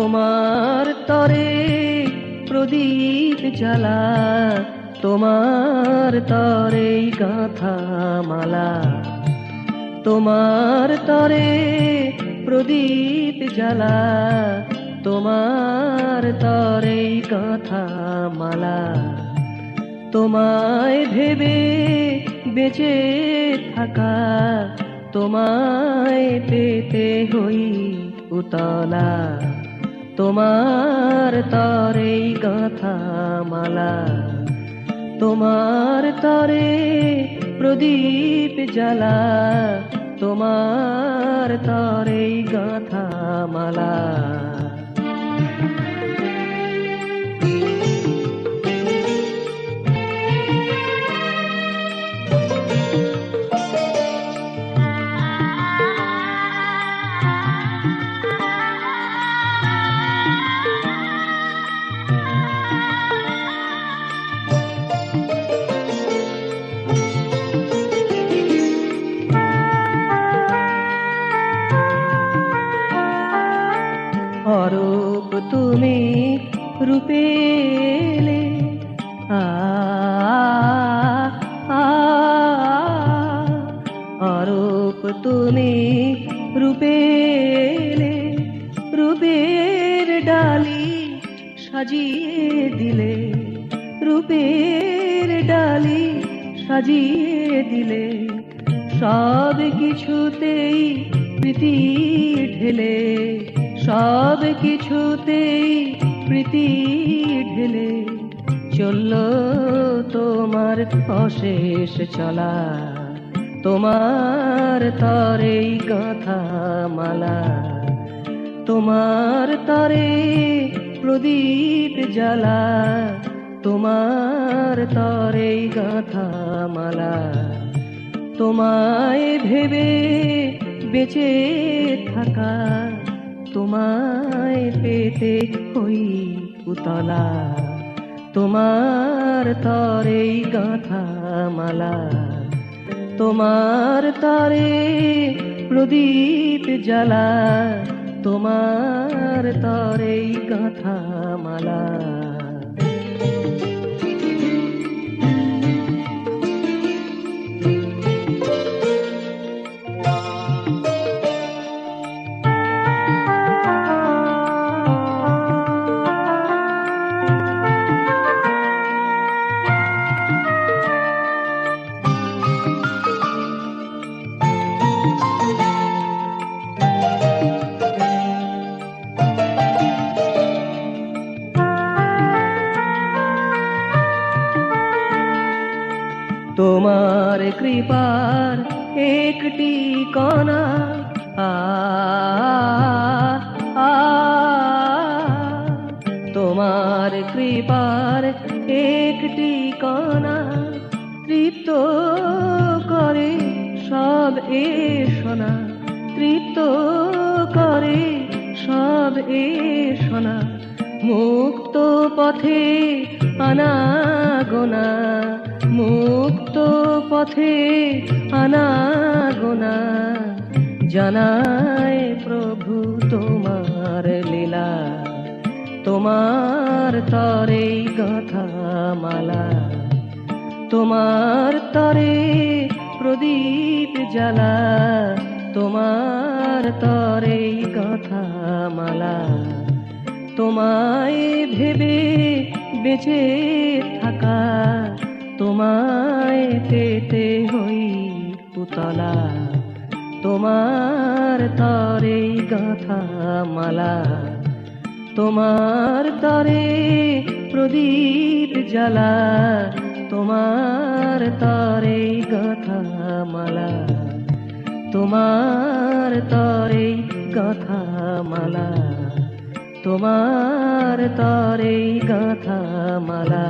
তোমার তরে প্রদীপ জ্বালা, তোমার তরে গাঁথা মালা। তোমার তরে প্রদীপ জ্বালা, তোমার তরে গাঁথা মালা। তোমায় ভেবে বেঁচে থাকা, তোমায় পেতে হই উতলা। তোমার তরে গাঁথা মালা, তোমার তরে প্রদীপ জ্বালা, তোমার তরে গাঁথা মালা। অরূপ তুমি রূপে এলে, অরূপ তুমি রূপে এলে, রূপের ডালি সাজিয়ে দিলে, রূপের ডালি সাজিয়ে দিলে। সব কিছুতেই প্রীতি ঢেলে, সব কিছুতেই প্রীতি ঢেলে। চলল তোমার অশেষ চলা, তোমার তরে গাঁথা মালা। তোমার তরে প্রদীপ জ্বালা, তোমার তরে গাঁথা মালা। তোমায় ভেবে বেঁচে থাকা, তোমায় পেতে হই উতলা। তোমার তরে গাঁথা মালা, তোমার তরে প্রদীপ জ্বালা, তোমার তরে গাঁথা মালা। তোমার কৃপার একটি কণা, তোমার কৃপার একটি কণা। তৃপ্ত করে সব এ সোনা, তৃপ্ত করে সব এ সোনা। মুক্ত পথে আনাগোনা, মুক্ত পথে আনাগোনা। জানায় প্রভু তোমার লীলা, তোমার তরে গাঁথা মালা। তোমার তরে প্রদীপ জ্বালা, তোমার তরে গাঁথা মালা। তোমায় ভেবে বেঁচে থাকা, তোমায় পেতে হই উতলা। তোমার তরে গাঁথা মালা, তোমার তরে প্রদীপ জ্বালা, তোমার তরে গাঁথা মালা। তোমার তরে গাঁথা মালা, তোমার তরে গাঁথা মালা।